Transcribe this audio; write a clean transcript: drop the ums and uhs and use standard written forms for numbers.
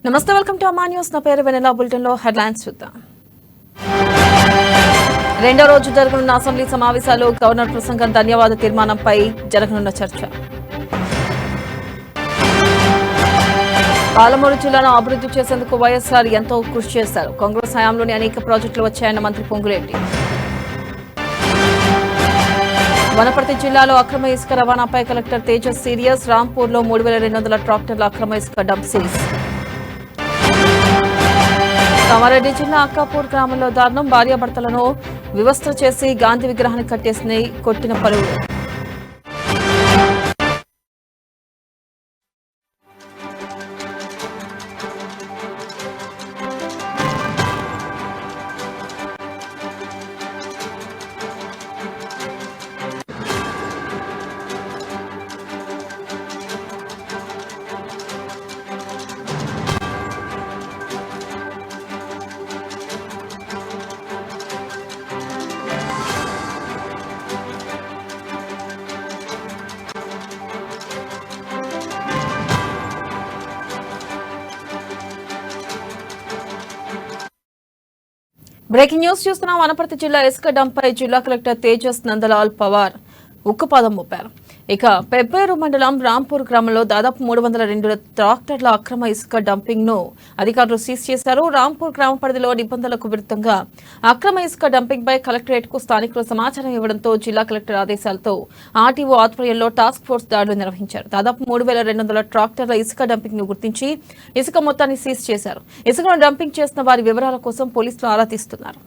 నమస్తే, welcome to అమ్మా news. నా పేరు వెనెలా. బులెటిన్ లో హెడ్లైన్స్ చూద్దాం. రెండో రోజు జరగనున్న అసెంబ్లీ సమావేశాలు, గవర్నర్ ప్రసంగం, ధన్యవాద తీర్మానంపై జరగనున్న చర్చ. పాలమూరు జిల్లాను అభివృద్ధి చేసేందుకు వైఎస్ఆర్ ఎంతో కృషి చేశారు. కాంగ్రెస్ హయాంలోని అనేక ప్రాజెక్టులు వచ్చాయన్న మంత్రి పొంగులేటి. వనపర్తి జిల్లాలో అక్రమ ఇసుక రవాణాపై కలెక్టర్ తేజస్ సీరియస్. రాంపూర్లో 3200 ట్రాక్టర్ల అక్రమ ఇసుక డంప్ సీజ్. కామారెడ్డి జిల్లా అక్కాపూర్ గ్రామంలో దారుణం. భార్యాభర్తలను వివస్త్ర చేసి గాంధీ విగ్రహాన్ని కట్టేసి కొట్టిన పలువురు. బ్రేకింగ్ న్యూస్ చూస్తున్నాం. వనపర్తి జిల్లా ఇసుక డంపై జిల్లా కలెక్టర్ తేజస్ నందలాల్ పవార్ ఉక్కుపాదం మోపారు. ఇక పెబ్బేరు మండలం రాంపూర్ గ్రామంలో దాదాపు 302 ట్రాక్టర్ల అక్రమ ఇసుక డంపింగ్ ను అధికారులు సీజ్ చేశారు. రాంపూర్ గ్రామ పరిధిలో నిబంధనలకు విరుద్ధంగా అక్రమ ఇసుక డంపింగ్ పై కలెక్టరేట్ కు స్థానికులు సమాచారం ఇవ్వడంతో జిల్లా కలెక్టర్ ఆదేశాలతో ఆర్టీఓ ఆధ్వర్యంలో టాస్క్ ఫోర్స్ దాడులు నిర్వహించారు. దాదాపు 3200 ట్రాక్టర్ల ఇసుక డంపింగ్ ను గుర్తించి ఇసుక మొత్తాన్ని సీజ్ చేశారు. ఇసుకను డంపింగ్ చేసిన వారి వివరాల కోసం పోలీసులు ఆరా తీస్తున్నారు.